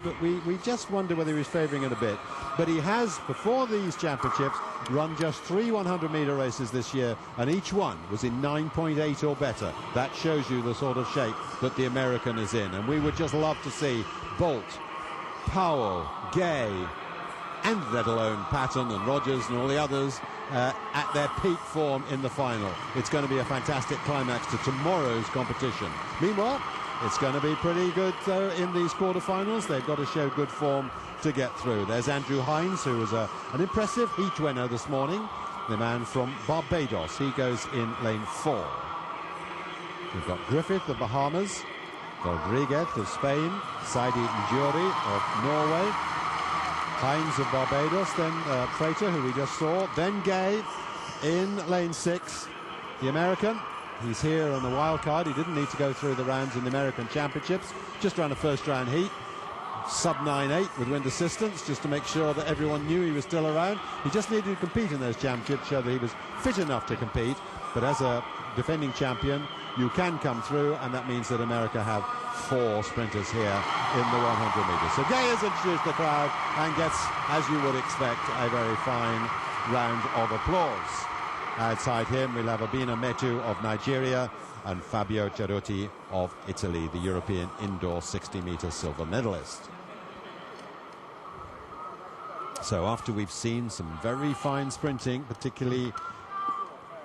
but we just wonder whether he's favouring it a bit. But he has, before these championships, run just 3 100-metre races this year, and each one was in 9.8 or better. That shows you the sort of shape that the American is in, and we would just love to see Bolt, Powell, Gay, and let alone Patton and Rogers and all the others at their peak form in the final. It's going to be a fantastic climax to tomorrow's competition. Meanwhile, it's going to be pretty good in these quarterfinals. They've got to show good form to get through. There's Andrew Hines, who was an impressive heat winner this morning, the man from Barbados. He goes in lane 4. We've got Griffith of Bahamas, Rodriguez of Spain, Saidi Njuri of Norway, Hines of Barbados, then Frater, who we just saw, then Gay in lane 6, the American. He's here on the wild card. He didn't need to go through the rounds in the American Championships, just ran a first round heat, sub 9.8 with wind assistance, just to make sure that everyone knew he was still around. He just needed to compete in those championships, show that he was fit enough to compete, but as a defending champion you can come through, and that means that America have 4 sprinters here in the 100 metres. So Gay has introduced the crowd and gets, as you would expect, a very fine round of applause. Outside him we'll have Obina Metu of Nigeria and Fabio Ceruti of Italy, the European indoor 60-metre silver medalist. So after we've seen some very fine sprinting, particularly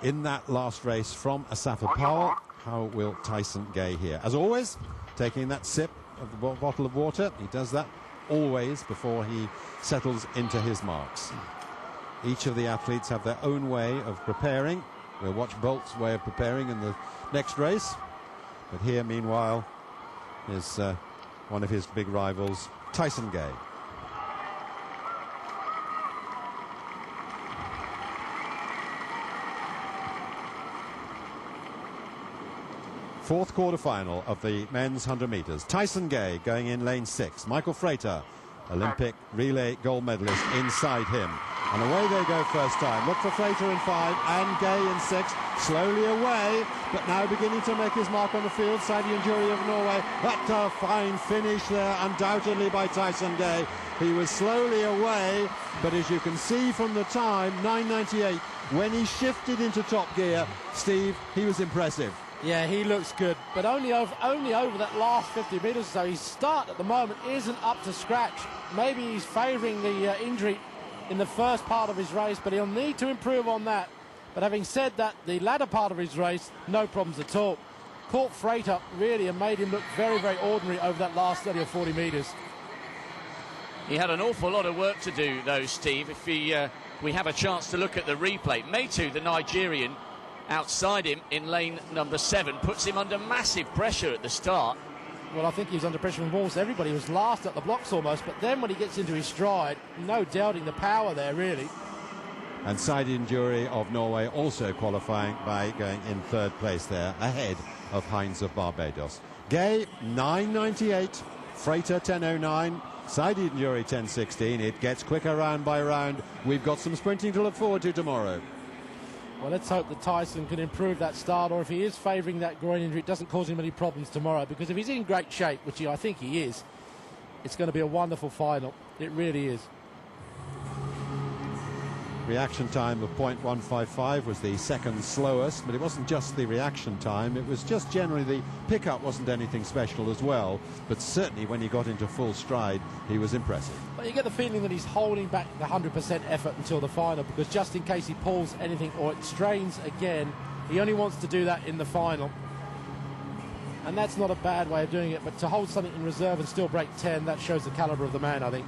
in that last race from Asafa Powell, how will Tyson Gay here? As always, taking that sip of the bottle of water. He does that always before he settles into his marks. Each of the athletes have their own way of preparing. We'll watch Bolt's way of preparing in the next race. But here, meanwhile, is one of his big rivals, Tyson Gay. Fourth quarter-final of the men's 100 metres. Tyson Gay going in lane 6. Michael Frater, Olympic relay gold medalist, inside him. And away they go first time. Look for Frater in 5 and Gay in 6. Slowly away, but now beginning to make his mark on the field. Saidi Njuri of Norway. That's a fine finish there, undoubtedly, by Tyson Gay. He was slowly away, but as you can see from the time, 9:98, when he shifted into top gear, Steve, he was impressive. Yeah, he looks good, but only over that last 50 metres. So his start at the moment isn't up to scratch. Maybe he's favouring the injury in the first part of his race, but he'll need to improve on that. But having said that, the latter part of his race, no problems at all. Caught Frater really and made him look very, very ordinary over that last 30 or 40 metres. He had an awful lot of work to do, though, Steve. If we have a chance to look at the replay, Metu, the Nigerian, outside him in lane number 7, puts him under massive pressure at the start. Well, I think he was under pressure from almost everybody. He was last at the blocks almost, but then when he gets into his stride, no doubting the power there, really. And Saidi Njuri of Norway also qualifying by going in 3rd place there, ahead of Hines of Barbados. Gay, 9:98, Frater, 10:09, Saidi Njuri, 10:16. It gets quicker round by round. We've got some sprinting to look forward to tomorrow. Well, let's hope that Tyson can improve that start, or if he is favouring that groin injury, it doesn't cause him any problems tomorrow, because if he's in great shape, which I think he is, it's going to be a wonderful final. It really is. Reaction time of 0.155 was the second slowest, but it wasn't just the reaction time, it was just generally the pickup wasn't anything special as well, but certainly when he got into full stride, he was impressive. Well, you get the feeling that he's holding back the 100% effort until the final, because just in case he pulls anything or it strains again, he only wants to do that in the final. And that's not a bad way of doing it, but to hold something in reserve and still break 10, that shows the calibre of the man, I think.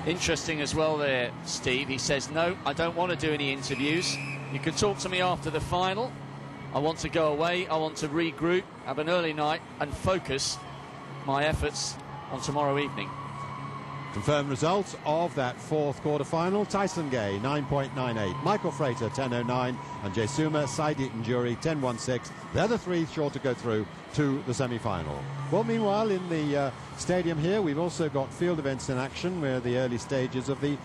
Interesting as well there, Steve. He says, no, I don't want to do any interviews. You can talk to me after the final. I want to go away. I want to regroup, have an early night and focus my efforts on tomorrow evening. Confirmed results of that 4th quarter-final. Tyson Gay, 9.98. Michael Frater, 10.09. And Jesuma Saidi Njuri, 10.16. They're the 3 sure to go through to the semi-final. Well, meanwhile, in the stadium here, we've also got field events in action, where the early stages of the